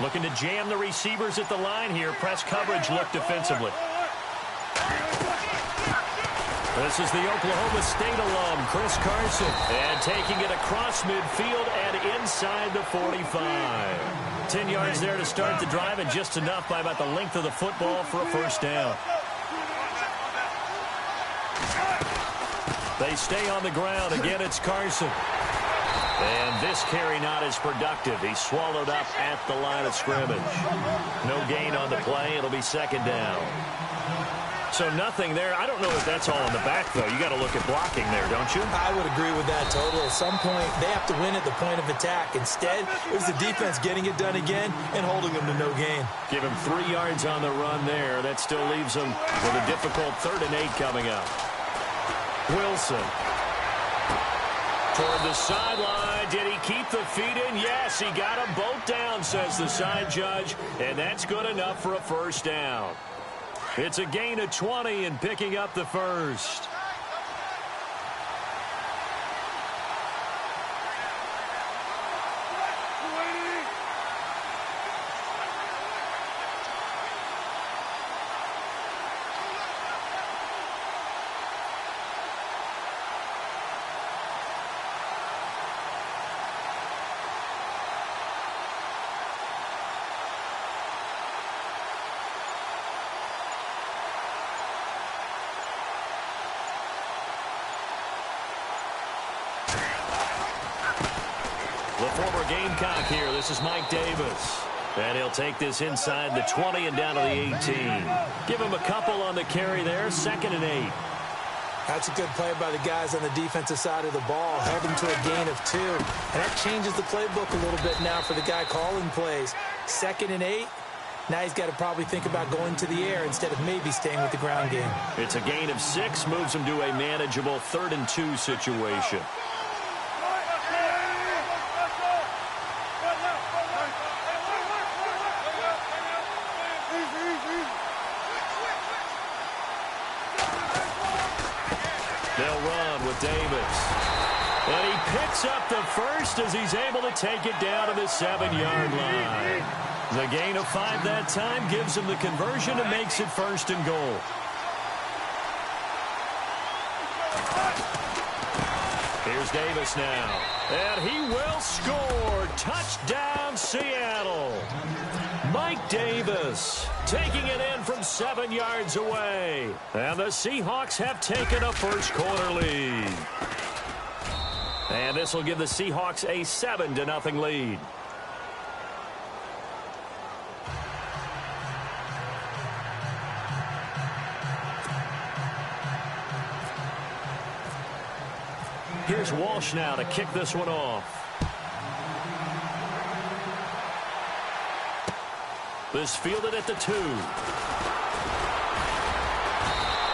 Looking to jam the receivers at the line here. Press coverage look defensively. This is the Oklahoma State alum, Chris Carson. And taking it across midfield and inside the 45. 10 yards there to start the drive, and just enough by about the length of the football for a first down. They stay on the ground. Again, it's Carson. And this carry not as productive. He's swallowed up at the line of scrimmage. No gain on the play. It'll be second down. So nothing there. I don't know if that's all in the back, though. You got to look at blocking there, don't you? I would agree with that totally. At some point, they have to win at the point of attack. Instead, it was the defense getting it done again and holding them to no gain. Give him 3 yards on the run there. That still leaves him with a difficult 3rd and 8 coming up. Wilson. Toward the sideline. Did he keep the feet in? Yes, he got them both down, says the side judge. And that's good enough for a first down. It's a gain of 20 and picking up the first. The former Gamecock here. This is Mike Davis. And he'll take this inside the 20 and down to the 18. Give him a couple on the carry there. 2nd and 8. That's a good play by the guys on the defensive side of the ball. Held him to a gain of 2. And that changes the playbook a little bit now for the guy calling plays. 2nd and 8. Now he's got to probably think about going to the air instead of maybe staying with the ground game. It's a gain of 6. Moves him to a manageable 3rd and 2 situation. They'll run with Davis. And he picks up the first as he's able to take it down to the 7-yard line. The gain of 5 that time gives him the conversion and makes it 1st and goal. Here's Davis now. And he will score. Touchdown, Seattle. Mike Davis taking it in from 7 yards away. And the Seahawks have taken a first-quarter lead. And this will give the Seahawks a 7-0 lead. Here's Walsh now to kick this one off. This fielded at the 2.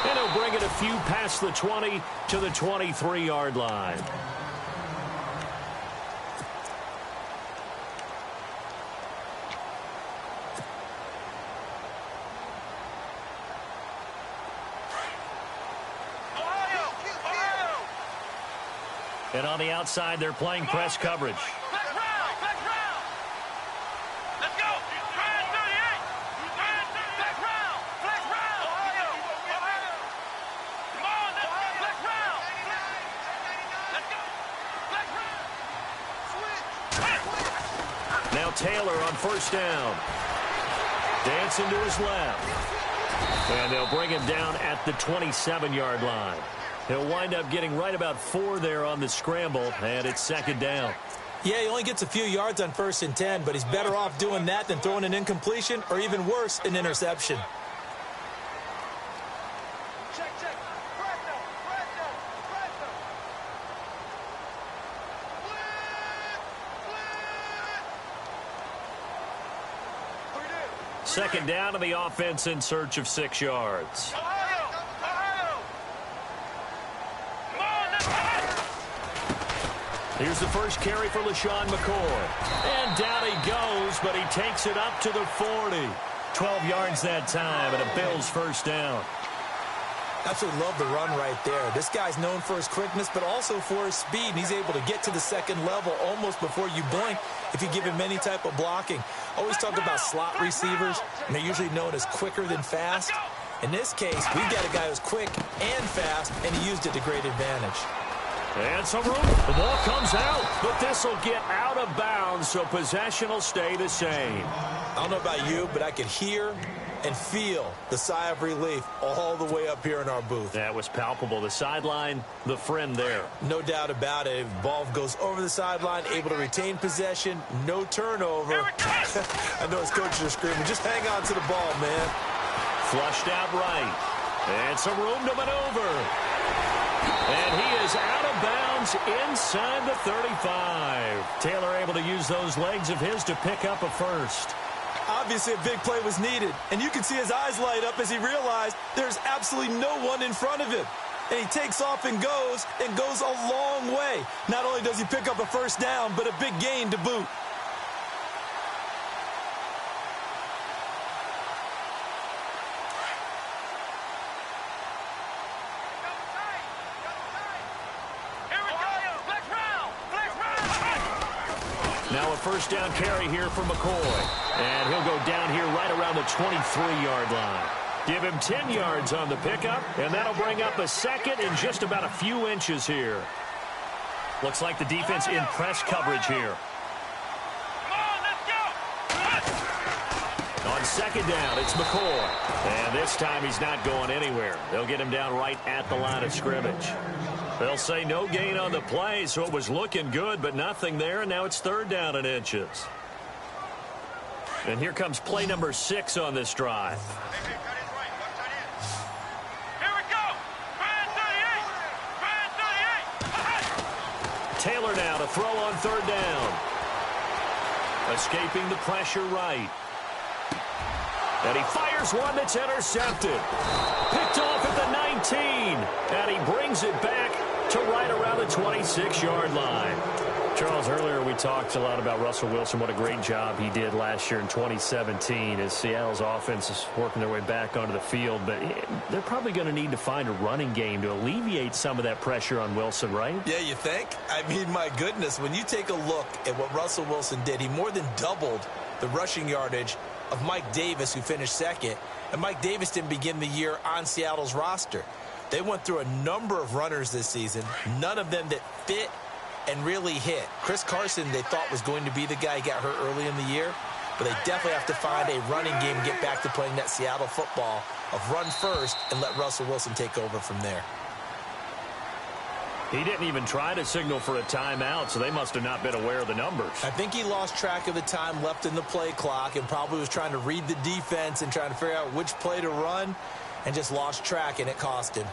And he'll bring it a few past the 20 to the 23-yard line. And on the outside, they're playing press coverage. Now Taylor on 1st down. Dancing to his left. And they'll bring him down at the 27-yard line. He'll wind up getting right about 4 there on the scramble, and it's 2nd down. Yeah, he only gets a few yards on 1st and 10, but he's better off doing that than throwing an incompletion or even worse, an interception. Second down, and the offense in search of 6 yards. Here's the first carry for LaShawn McCoy. And down he goes, but he takes it up to the 40. 12 yards that time, and a Bills first down. Absolutely love the run right there. This guy's known for his quickness, but also for his speed. And he's able to get to the second level almost before you blink if you give him any type of blocking. Always talk about slot receivers, and they're usually known as quicker than fast. In this case, we got a guy who's quick and fast, and he used it to great advantage. And some room. The ball comes out, but this will get out of bounds, so possession will stay the same. I don't know about you, but I could hear and feel the sigh of relief all the way up here in our booth. That was palpable. The sideline, the friend there. No doubt about it. Ball goes over the sideline, able to retain possession, no turnover. I know his coaches are screaming, just hang on to the ball, man. Flushed out right. And some room to maneuver. And he is out of bounds inside the 35. Taylor able to use those legs of his to pick up a first. Obviously, a big play was needed, and you can see his eyes light up as he realized there's absolutely no one in front of him. And he takes off and goes a long way. Not only does he pick up a first down, but a big gain to boot. Now a first down carry here for McCoy. And he'll go down here right around the 23-yard line. Give him 10 yards on the pickup, and that'll bring up a second in just about a few inches here. Looks like the defense in press coverage here. On second down, it's McCoy. And this time he's not going anywhere. They'll get him down right at the line of scrimmage. They'll say no gain on the play, so it was looking good, but nothing there, and now it's third down and inches. And here comes play number 6 on this drive. Here we go. Taylor now to throw on third down. Escaping the pressure right. And he fires one that's intercepted. Picked off at the 19. And he brings it back to right around the 26-yard line. Charles, earlier we talked a lot about Russell Wilson, what a great job he did last year in 2017 as Seattle's offense is working their way back onto the field. But they're probably going to need to find a running game to alleviate some of that pressure on Wilson, right? Yeah, you think? I mean, my goodness, when you take a look at what Russell Wilson did, he more than doubled the rushing yardage of Mike Davis, who finished second. And Mike Davis didn't begin the year on Seattle's roster. They went through a number of runners this season, none of them that fit and really hit. Chris Carson, they thought, was going to be the guy who got hurt early in the year, but they definitely have to find a running game and get back to playing that Seattle football of run first and let Russell Wilson take over from there. He didn't even try to signal for a timeout, so they must have not been aware of the numbers. I think he lost track of the time left in the play clock and probably was trying to read the defense and trying to figure out which play to run and just lost track, and it cost him.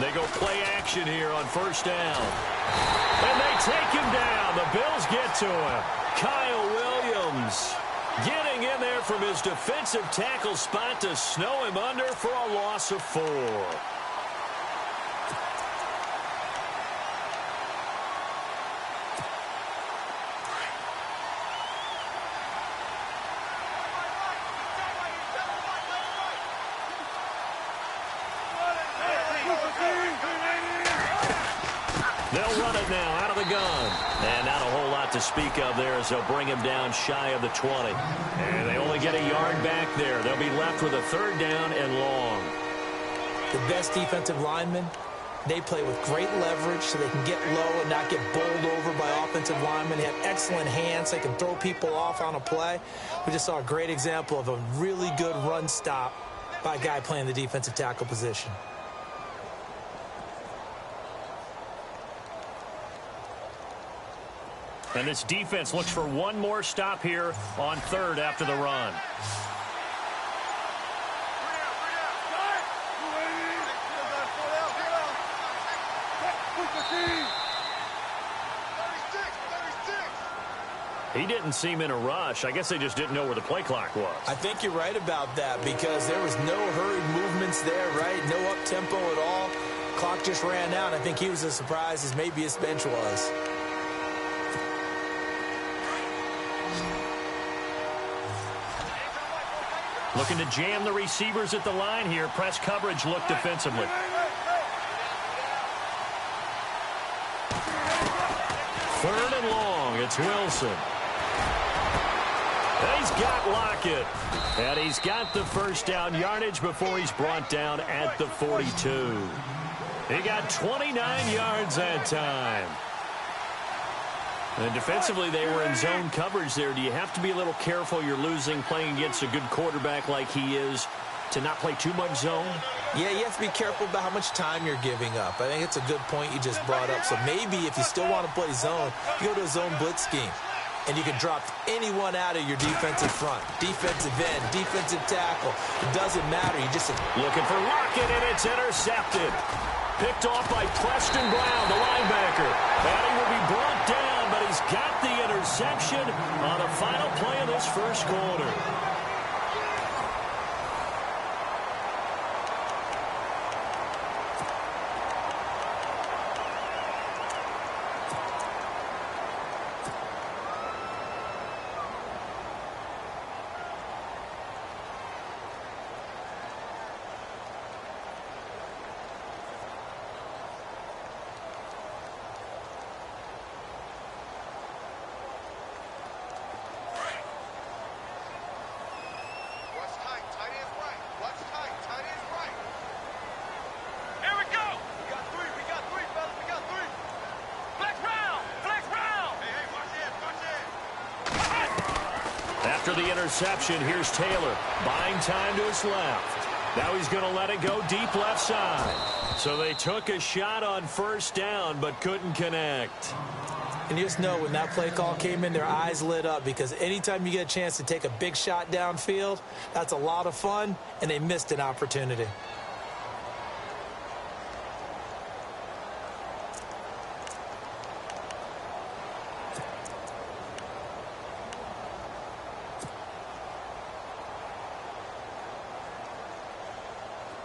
They go play action here on first down. And they take him down. The Bills get to him. Kyle Williams getting in there from his defensive tackle spot to snow him under for a loss of 4. They'll run it now out of the gun. And not a whole lot to speak of there as they'll bring him down shy of the 20. And they only get a yard back there. They'll be left with a third down and long. The best defensive linemen, they play with great leverage so they can get low and not get bowled over by offensive linemen. They have excellent hands. They can throw people off on a play. We just saw a great example of a really good run stop by a guy playing the defensive tackle position. And this defense looks for one more stop here on third after the run. He didn't seem in a rush. I guess they just didn't know where the play clock was. I think you're right about that because there was no hurried movements there, right? No up-tempo at all. Clock just ran out. I think he was as surprised as maybe his bench was. Looking to jam the receivers at the line here. Press coverage look defensively. Third and long. It's Wilson. He's got Lockett. And he's got the first down yardage before he's brought down at the 42. He got 29 yards that time. And defensively, they were in zone coverage there. Do you have to be a little careful? You're losing playing against a good quarterback like he is to not play too much zone? Yeah, you have to be careful about how much time you're giving up. I think it's a good point you just brought up. So maybe if you still want to play zone, you go to a zone blitz scheme. And you can drop anyone out of your defensive front. Defensive end, defensive tackle. It doesn't matter. You just looking for Lockett, and it's intercepted. Picked off by Preston Brown, the linebacker. And he will be brought down, but he's got the interception on the final play of this first quarter. After the interception, here's Taylor. Buying time to his left. Now he's going to let it go deep left side. So they took a shot on first down, but couldn't connect. And you just know when that play call came in, their eyes lit up because anytime you get a chance to take a big shot downfield, that's a lot of fun, and they missed an opportunity.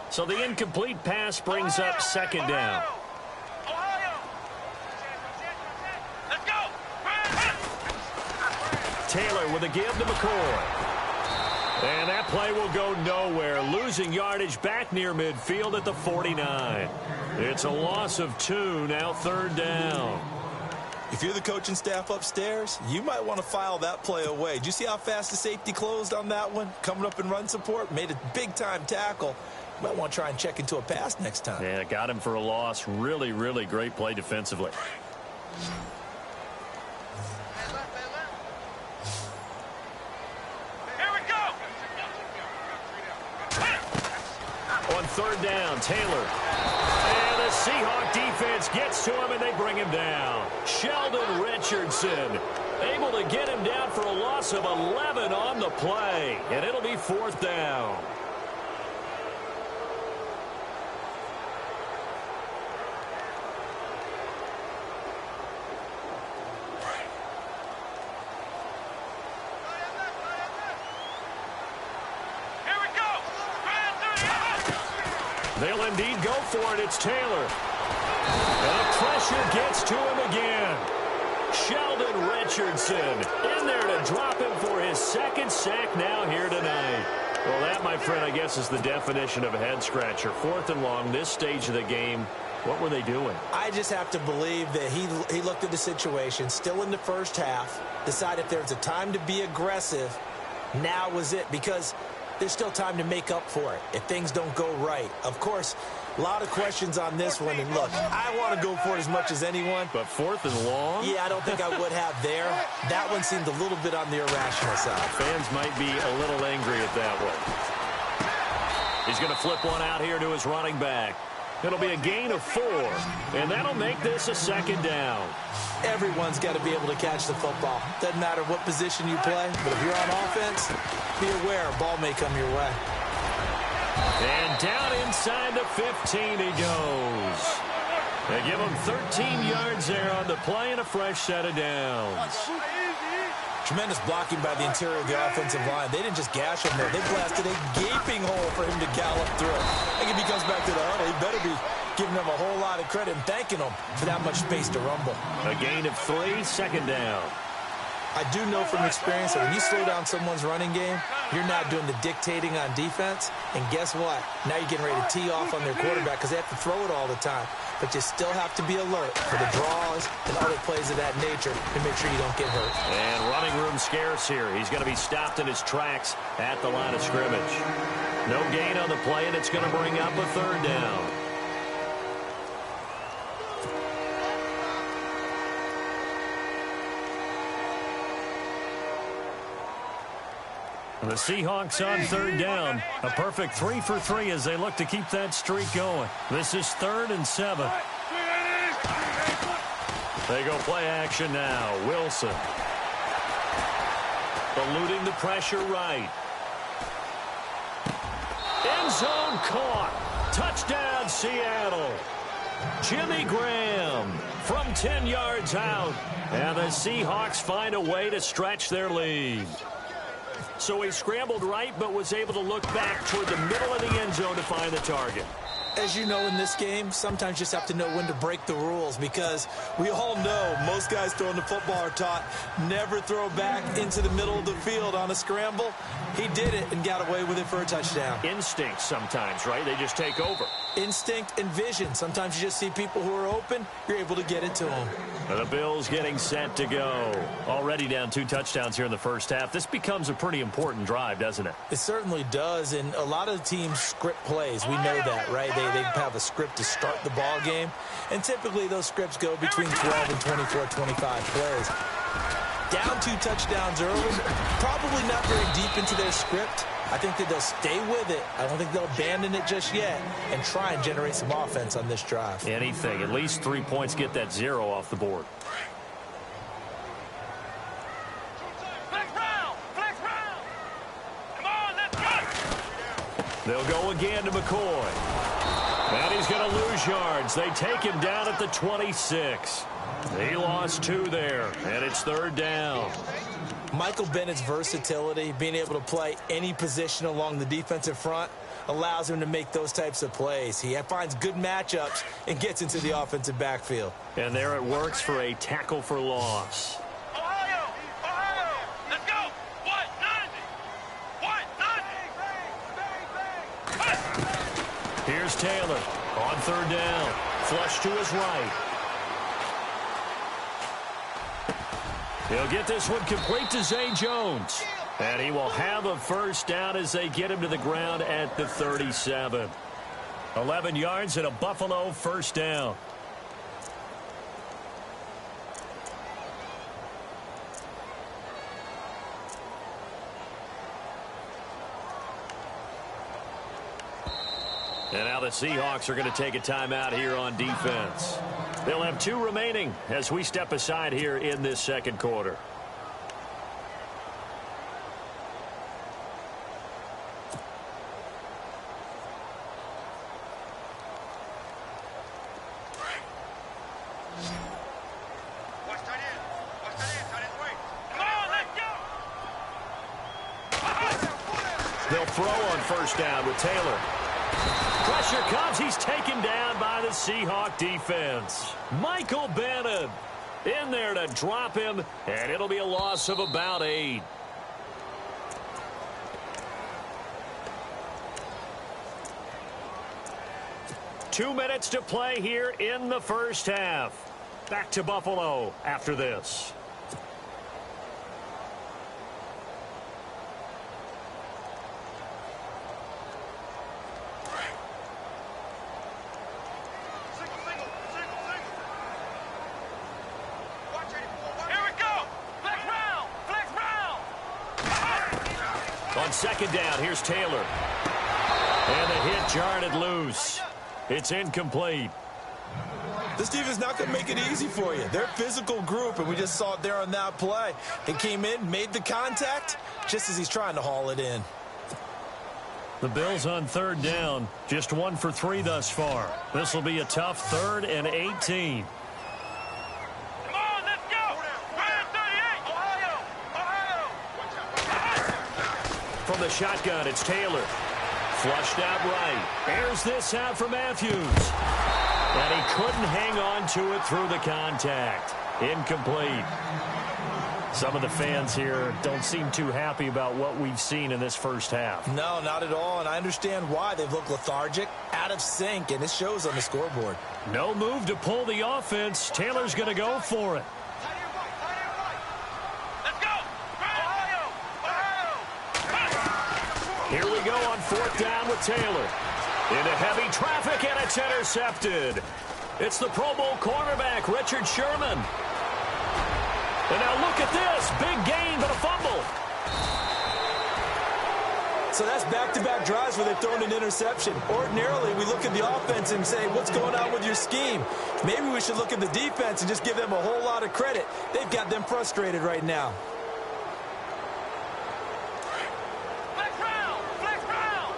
So the incomplete pass brings up second down. Taylor with a give to McCoy. And that play will go nowhere. Losing yardage back near midfield at the 49. It's a loss of 2, now third down. If you're the coaching staff upstairs, you might want to file that play away. Did you see how fast the safety closed on that one? Coming up in run support, made a big-time tackle. Might want to try and check into a pass next time. Yeah, got him for a loss. Really, really great play defensively. Here we go. On third down, Taylor. And the Seahawk defense gets to him, and they bring him down. Sheldon Richardson able to get him down for a loss of 11 on the play. And it'll be fourth down. They'll indeed go for it. It's Taylor. And the pressure gets to him again. Sheldon Richardson in there to drop him for his second sack now here tonight. Well, that, my friend, I guess is the definition of a head-scratcher. Fourth and long, this stage of the game. What were they doing? I just have to believe that he looked at the situation, still in the first half, decided if there's a time to be aggressive, now was it. Because there's still time to make up for it if things don't go right. Of course, a lot of questions on this one. And look, I want to go for it as much as anyone. But fourth and long? Yeah, I don't think I would have there. That one seemed a little bit on the irrational side. Fans might be a little angry at that one. He's going to flip one out here to his running back. It'll be a gain of 4, and that'll make this a second down. Everyone's got to be able to catch the football. Doesn't matter what position you play, but if you're on offense, be aware a ball may come your way. And down inside the 15 he goes. They give him 13 yards there on the play and a fresh set of downs. Tremendous blocking by the interior of the offensive line. They didn't just gash him there. They blasted a gaping hole for him to gallop through. I think if he comes back to the huddle, he better be giving them a whole lot of credit and thanking them for that much space to rumble. A gain of 3, second down. I do know from experience that when you slow down someone's running game, you're not doing the dictating on defense. And guess what? Now you're getting ready to tee off on their quarterback because they have to throw it all the time. But you still have to be alert for the draws and other plays of that nature to make sure you don't get hurt. And running room scarce here. He's going to be stopped in his tracks at the line of scrimmage. No gain on the play, and it's going to bring up a third down. The Seahawks on third down. A perfect 3 for 3 as they look to keep that streak going. This is 3rd and 7. They go play action now. Wilson. Eluding the pressure right. End zone caught. Touchdown, Seattle. Jimmy Graham from 10 yards out. And the Seahawks find a way to stretch their lead. So he scrambled right, but was able to look back toward the middle of the end zone to find the target. As you know, in this game, sometimes you just have to know when to break the rules because we all know most guys throwing the football are taught never throw back into the middle of the field on a scramble. He did it and got away with it for a touchdown. Instinct sometimes, right? They just take over. Instinct and vision. Sometimes you just see people who are open, you're able to get it to them. The Bills getting set to go. Already down 2 touchdowns here in the first half. This becomes a pretty important drive, doesn't it? It certainly does, and a lot of teams script plays. We know that, right? They have a script to start the ball game, and typically those scripts go between 12 and 24, 25 plays. Down 2 touchdowns early, probably not very deep into their script. I think that they'll stay with it. I don't think they'll abandon it just yet and try and generate some offense on this drive. Anything. At least 3 points, get that 0 off the board. Flex round! Flex round! Come on, let's go! They'll go again to McCoy. And he's going to lose yards. They take him down at the 26. He lost 2 there, and it's 3rd down. Michael Bennett's versatility, being able to play any position along the defensive front, allows him to make those types of plays. He finds good matchups and gets into the offensive backfield. And there it works for a tackle for loss. Ohio! Ohio! Let's go! What? What? Here's Taylor on 3rd down. Flush to his right. He'll get this one complete to Zay Jones. And he will have a first down as they get him to the ground at the 37. 11 yards and a Buffalo first down. And now the Seahawks are going to take a timeout here on defense. They'll have 2 remaining as we step aside here in this second quarter. They'll throw on first down with Taylor. Pressure comes. He's taken down by the Seahawk defense. Michael Bennett in there to drop him, and it'll be a loss of about 8. Two minutes to play here in the first half. Back to Buffalo after this. On second down, here's Taylor. And the hit jarred it loose. It's incomplete. This defense is not going to make it easy for you. They're a physical group, and we just saw it there on that play. They came in, made the contact, just as he's trying to haul it in. The Bills on third down, just 1 for 3 thus far. This will be a tough 3rd and 18. Come on, let's go! 38, Ohio! From the shotgun, it's Taylor. Flushed out right. Airs this out for Matthews. And he couldn't hang on to it through the contact. Incomplete. Some of the fans here don't seem too happy about what we've seen in this first half. No, not at all, and I understand why. They've looked lethargic, out of sync, and it shows on the scoreboard. No move to pull the offense. Taylor's going to go for it. Let's go! Ohio! Here we go on 4th down with Taylor. Into heavy traffic, and it's intercepted. It's the Pro Bowl cornerback, Richard Sherman. And now look at this. Big gain, but a fumble. So that's back-to-back drives where they've thrown an interception. Ordinarily, we look at the offense and say, what's going on with your scheme? Maybe we should look at the defense and just give them a whole lot of credit. They've got them frustrated right now. Flex round! Flex round!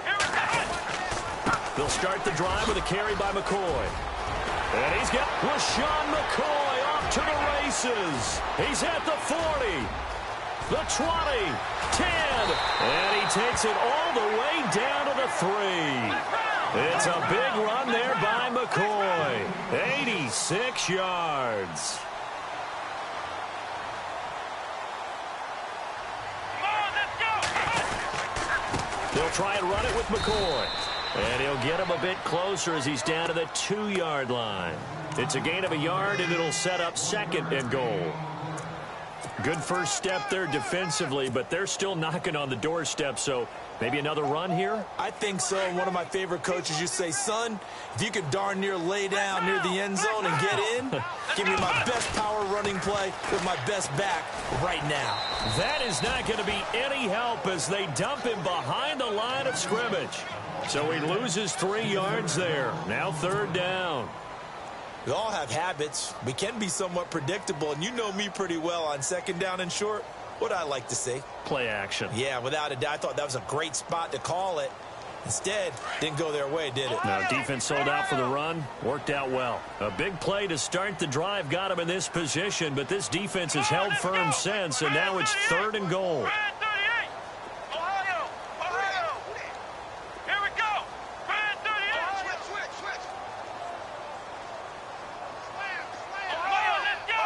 Here we go! They'll start the drive with a carry by McCoy. And he's got LaShawn McCoy off to the races. He's at the 40, the 20, 10, and he takes it all the way down to the 3. It's a big run there by McCoy. 86 yards. Come on, let's go! They'll try and run it with McCoy. And he'll get him a bit closer as he's down to the 2-yard line. It's a gain of a yard, and it'll set up 2nd and goal. Good first step there defensively, but they're still knocking on the doorstep, so maybe another run here? I think so. One of my favorite coaches used to say, son, if you could darn near lay down near the end zone and get in, give me my best power running play with my best back right now. That is not going to be any help as they dump him behind the line of scrimmage. So he loses 3 yards there. Now 3rd down. We all have habits. We can be somewhat predictable, and you know me pretty well on 2nd down and short. What I like to see? Play action. Yeah, without a doubt. I thought that was a great spot to call it. Instead, didn't go their way, did it? No, defense sold out for the run. Worked out well. A big play to start the drive got him in this position, but this defense has held firm since, and now it's 3rd and goal. 38, Ohio! Here we go! 38! Switch! Ohio, let's go!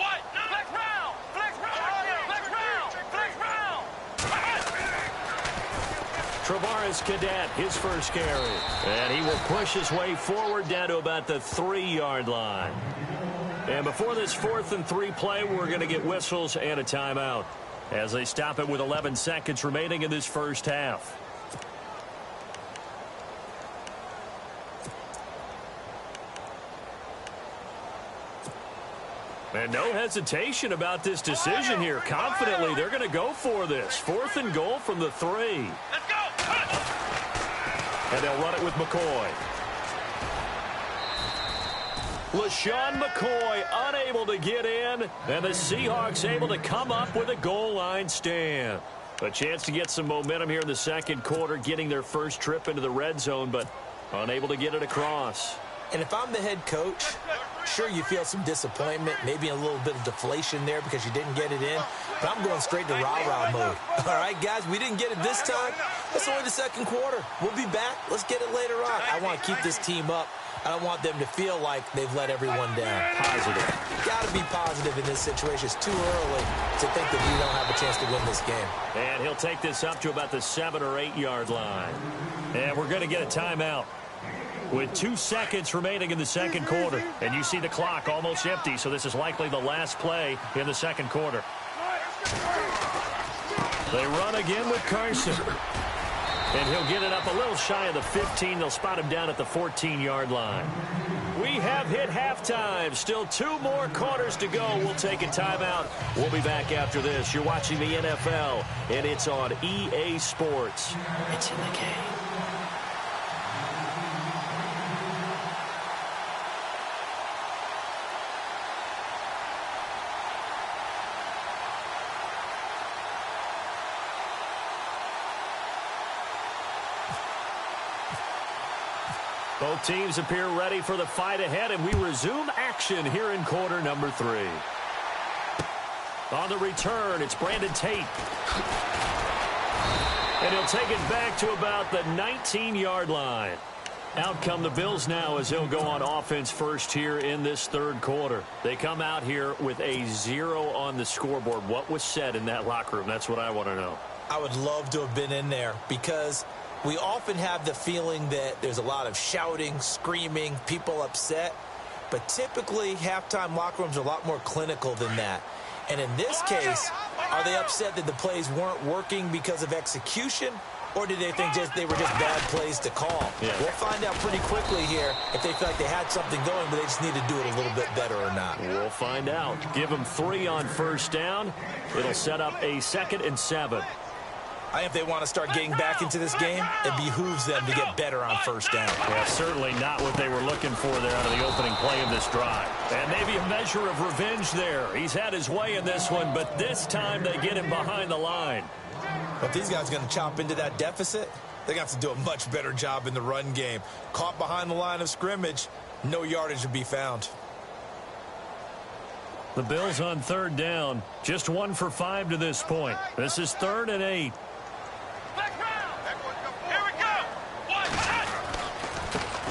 What? Flex round! Flex round! Travaris Cadet, his first carry. And he will push his way forward down to about the 3-yard line. And before this 4th and 3 play, we're going to get whistles and a timeout as they stop it with 11 seconds remaining in this first half. And no hesitation about this decision here. Confidently, they're going to go for this. 4th and goal from the 3. Let's go! And they'll run it with McCoy. LaShawn McCoy unable to get in, and the Seahawks able to come up with a goal line stand. A chance to get some momentum here in the 2nd quarter, getting their first trip into the red zone, but unable to get it across. And if I'm the head coach, sure, you feel some disappointment, maybe a little bit of deflation there because you didn't get it in, but I'm going straight to rah-rah mode. All right, guys, we didn't get it this time. It's only the 2nd quarter. We'll be back. Let's get it later on. I want to keep this team up. I don't want them to feel like they've let everyone down. Positive. Got to be positive in this situation. It's too early to think that you don't have a chance to win this game. And he'll take this up to about the 7- or 8-yard line. And we're going to get a timeout with 2 seconds remaining in the 2nd quarter. And you see the clock almost empty, so this is likely the last play in the 2nd quarter. They run again with Carson. And he'll get it up a little shy of the 15. They'll spot him down at the 14-yard line. We have hit halftime. Still 2 more quarters to go. We'll take a timeout. We'll be back after this. You're watching the NFL, and it's on EA Sports. It's in the game. Both teams appear ready for the fight ahead, and we resume action here in quarter number 3. On the return, it's Brandon Tate. And he'll take it back to about the 19-yard line. Out come the Bills now as they'll go on offense first here in this third quarter. They come out here with a 0 on the scoreboard. What was said in that locker room? That's what I want to know. I would love to have been in there because we often have the feeling that there's a lot of shouting, screaming, people upset. But typically, halftime locker rooms are a lot more clinical than that. And in this case, are they upset that the plays weren't working because of execution? Or did they think they were just bad plays to call? Yeah. We'll find out pretty quickly here if they feel like they had something going, but they just need to do it a little bit better or not. We'll find out. Give them 3 on first down. It'll set up a 2nd and 7. I think if they want to start getting back into this game, it behooves them to get better on first down. Yeah, certainly not what they were looking for there out of the opening play of this drive. And maybe a measure of revenge there. He's had his way in this one, but this time they get him behind the line. But these guys are going to chop into that deficit. They're going to have to do a much better job in the run game. Caught behind the line of scrimmage, no yardage to be found. The Bills on third down, just 1 for 5 to this point. This is 3rd and 8. Here we go.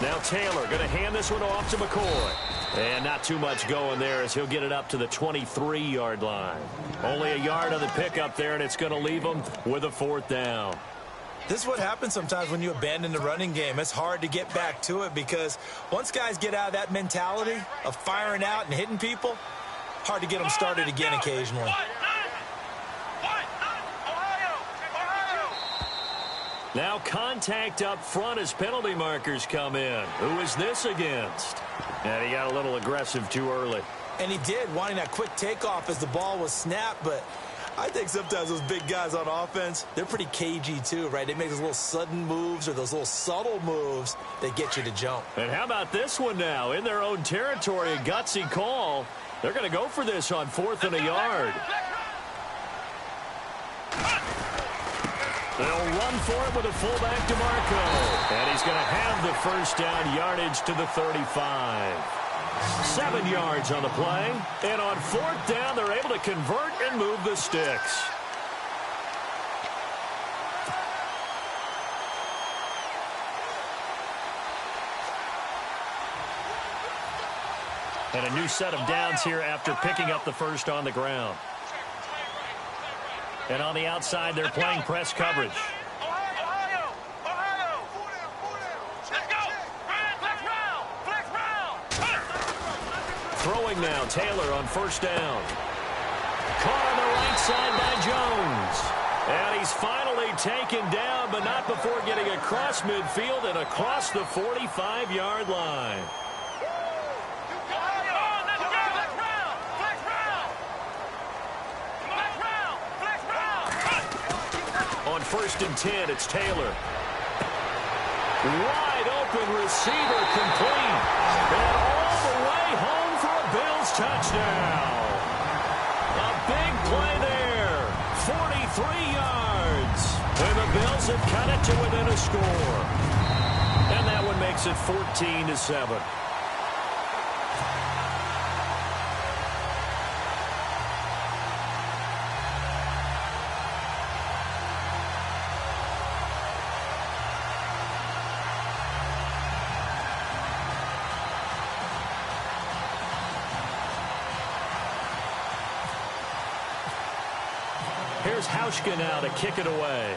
Now Taylor going to hand this one off to McCoy. And not too much going there as he'll get it up to the 23-yard line. Only a yard on the pickup there, and it's going to leave him with a 4th down. This is what happens sometimes when you abandon the running game. It's hard to get back to it because once guys get out of that mentality of firing out and hitting people, hard to get them started again occasionally. Now contact up front as penalty markers come in. Who is this against? And he got a little aggressive too early. And he did, wanting that quick takeoff as the ball was snapped, but I think sometimes those big guys on offense, they're pretty cagey too, right? They make those little sudden moves or those little subtle moves that get you to jump. And how about this one now? In their own territory, a gutsy call. They're going to go for this on 4th and a yard. They'll run for it with a fullback DeMarco. And he's going to have the first down yardage to the 35. 7 yards on the play. And on 4th down, they're able to convert and move the sticks. And a new set of downs here after picking up the first on the ground. And on the outside, they're playing press coverage. Throwing now, Taylor on first down. Caught on the right side by Jones. And he's finally taken down, but not before getting across midfield and across the 45-yard line. On 1st and 10, it's Taylor. Wide open receiver complete. And all the way home for a Bills touchdown. A big play there. 43 yards. And the Bills have cut it to within a score. And that one makes it 14-7. Here's Hauschka now to kick it away.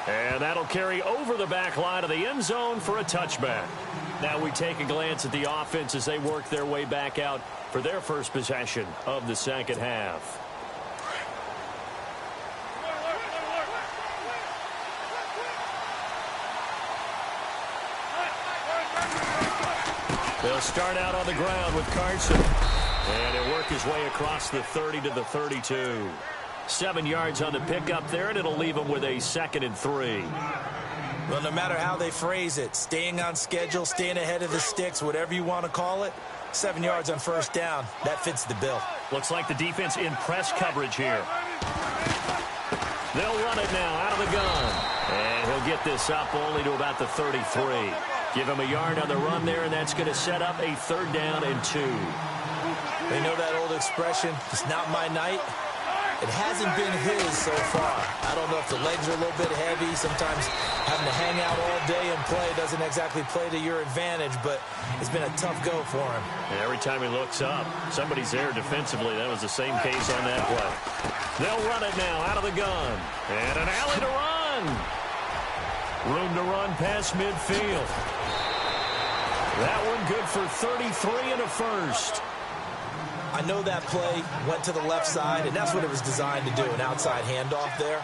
And that'll carry over the back line of the end zone for a touchback. Now we take a glance at the offense as they work their way back out for their first possession of the second half. They'll start out on the ground with Carson. And he'll work his way across the 30 to the 32. 7 yards on the pickup there, and it'll leave him with a 2nd and 3. Well, no matter how they phrase it, staying on schedule, staying ahead of the sticks, whatever you want to call it, 7 yards on first down, that fits the bill. Looks like the defense in press coverage here. They'll run it now out of the gun. And he'll get this up only to about the 33. Give him a yard on the run there, and that's going to set up a 3rd down and 2. They know that old expression, it's not my night. It hasn't been his so far. I don't know if the legs are a little bit heavy. Sometimes having to hang out all day and play doesn't exactly play to your advantage, but it's been a tough go for him. And every time he looks up, somebody's there defensively. That was the same case on that play. They'll run it now out of the gun. And an alley to run. Room to run past midfield. That one good for 33 and a first. I know that play went to the left side, and that's what it was designed to do, an outside handoff there.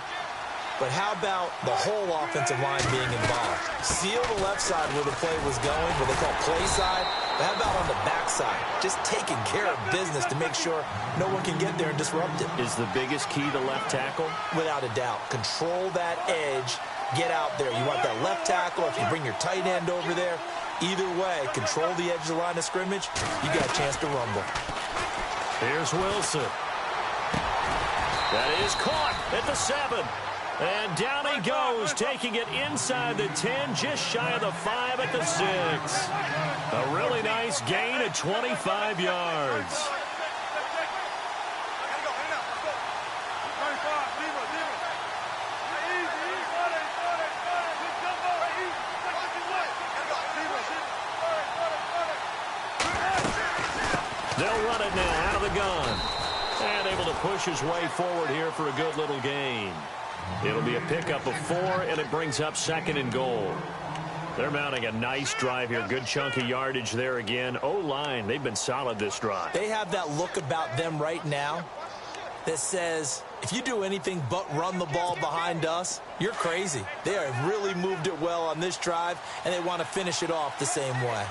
But how about the whole offensive line being involved? Seal the left side where the play was going, what they call play side. But how about on the back side? Just taking care of business to make sure no one can get there and disrupt it. Is the biggest key to left tackle? Without a doubt. Control that edge. Get out there. You want that left tackle. If you bring your tight end over there, either way, control the edge of the line of scrimmage, you got a chance to rumble. Here's Wilson. That is caught at the 7. And down he goes, taking it inside the 10, just shy of the 5 at the 6. A really nice gain of 25 yards. They'll run it now out of the gun. And able to push his way forward here for a good little gain. It'll be a pickup of 4, and it brings up 2nd and goal. They're mounting a nice drive here. Good chunk of yardage there again. O-line, they've been solid this drive. They have that look about them right now that says, if you do anything but run the ball behind us, you're crazy. They have really moved it well on this drive, and they want to finish it off the same way.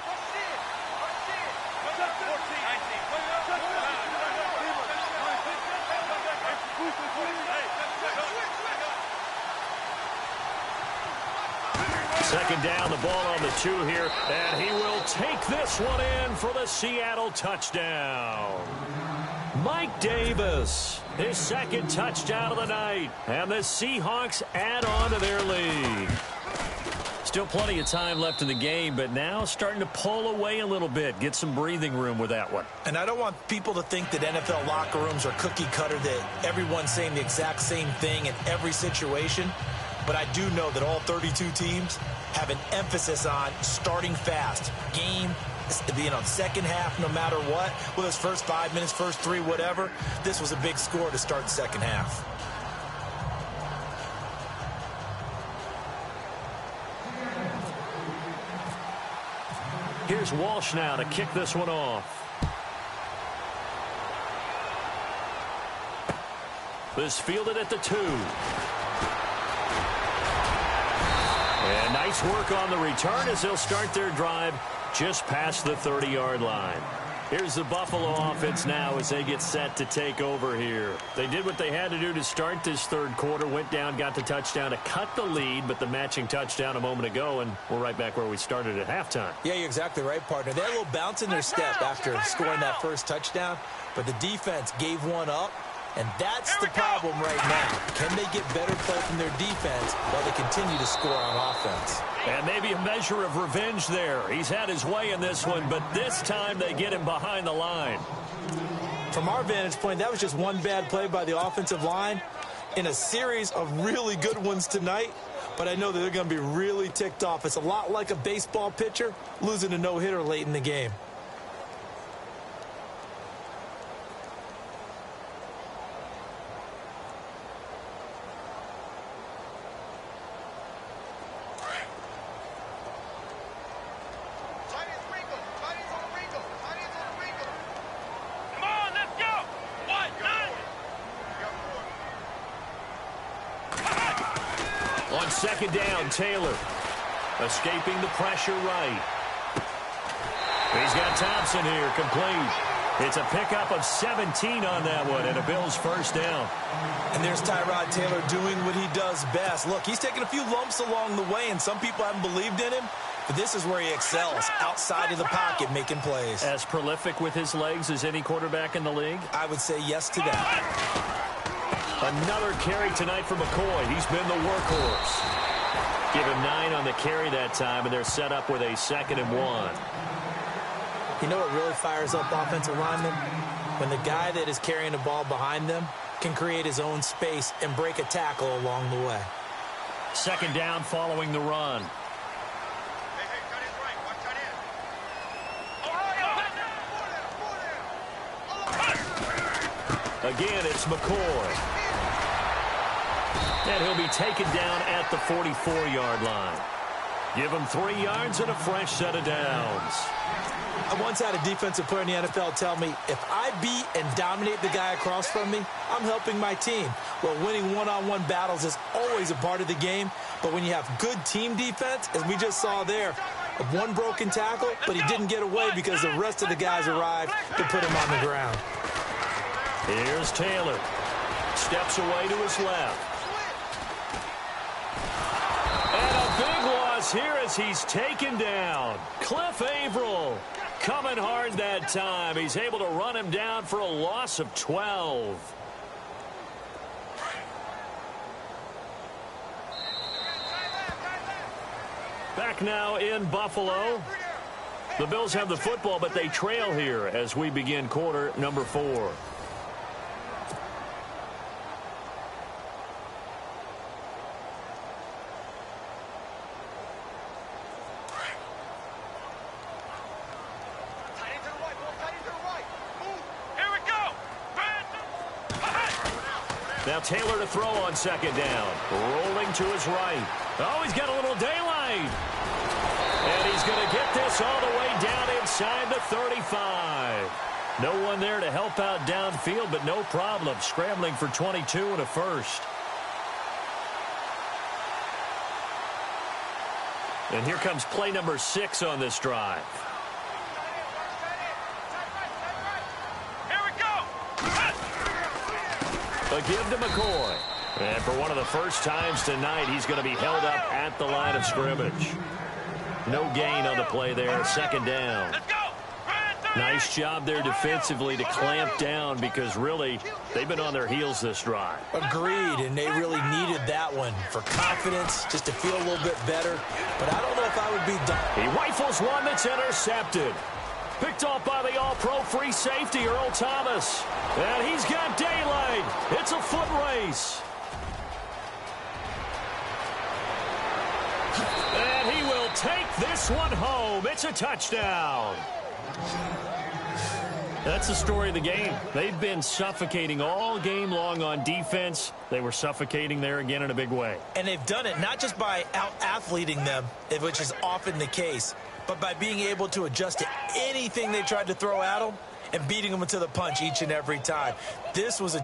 Second down, the ball on the 2 here, and he will take this one in for the Seattle touchdown. Mike Davis, his 2nd touchdown of the night, and the Seahawks add on to their lead. Still plenty of time left in the game, but now starting to pull away a little bit, get some breathing room with that one. And I don't want people to think that NFL locker rooms are cookie cutter, that everyone's saying the exact same thing in every situation. But I do know that all 32 teams have an emphasis on starting fast. Game, second half, no matter what. Whether it's first 5 minutes, first 3, whatever. This was a big score to start the second half. Here's Walsh now to kick this one off. This fielded at the 2. And nice work on the return as they'll start their drive just past the 30-yard line. Here's the Buffalo offense now as they get set to take over here. They did what they had to do to start this 3rd quarter, went down, got the touchdown to cut the lead, but the matching touchdown a moment ago, and we're right back where we started at halftime. Yeah, you're exactly right, partner. They had a little bounce in their step after scoring that first touchdown, but the defense gave one up. And that's the problem right now. Can they get better play from their defense while they continue to score on offense? And maybe a measure of revenge there. He's had his way in this one, but this time they get him behind the line. From our vantage point, that was just one bad play by the offensive line in a series of really good ones tonight. But I know that they're going to be really ticked off. It's a lot like a baseball pitcher losing a no-hitter late in the game. Second down, Taylor. Escaping the pressure right. He's got Thompson here, complete. It's a pickup of 17 on that one, and a Bills first down. And there's Tyrod Taylor doing what he does best. Look, he's taken a few lumps along the way, and some people haven't believed in him. But this is where he excels, outside of the pocket, making plays. As prolific with his legs as any quarterback in the league? I would say yes to that. Another carry tonight for McCoy. He's been the workhorse. Give him 9 on the carry that time, and they're set up with a 2nd and 1. You know what really fires up offensive linemen? When the guy that is carrying the ball behind them can create his own space and break a tackle along the way. 2nd down following the run. Again, it's McCoy. And he'll be taken down at the 44-yard line. Give him 3 yards and a fresh set of downs. I once had a defensive player in the NFL tell me, if I beat and dominate the guy across from me, I'm helping my team. Well, winning one-on-one battles is always a part of the game, but when you have good team defense, as we just saw there, one broken tackle, but he didn't get away because the rest of the guys arrived to put him on the ground. Here's Taylor. Steps away to his left. And a big loss here as he's taken down. Cliff Averill coming hard that time. He's able to run him down for a loss of 12. Back now in Buffalo. The Bills have the football, but they trail here as we begin quarter number 4. Now Taylor to throw on 2nd down. Rolling to his right. Oh, he's got a little daylight. And he's going to get this all the way down inside the 35. No one there to help out downfield, but no problem. Scrambling for 22 and a first. And here comes play number 6 on this drive. A give to McCoy. And for one of the first times tonight, he's going to be held up at the line of scrimmage. No gain on the play there. 2nd down. Nice job there defensively to clamp down because really they've been on their heels this drive. Agreed, and they really needed that one for confidence, just to feel a little bit better. But I don't know if I would be done. He rifles one that's intercepted. Picked off by the all-pro free safety, Earl Thomas. And he's got daylight. It's a foot race. And he will take this one home. It's a touchdown. That's the story of the game. They've been suffocating all game long on defense. They were suffocating there again in a big way. And they've done it not just by out-athleting them, which is often the case, but by being able to adjust to anything they tried to throw at them and beating them to the punch each and every time. This was a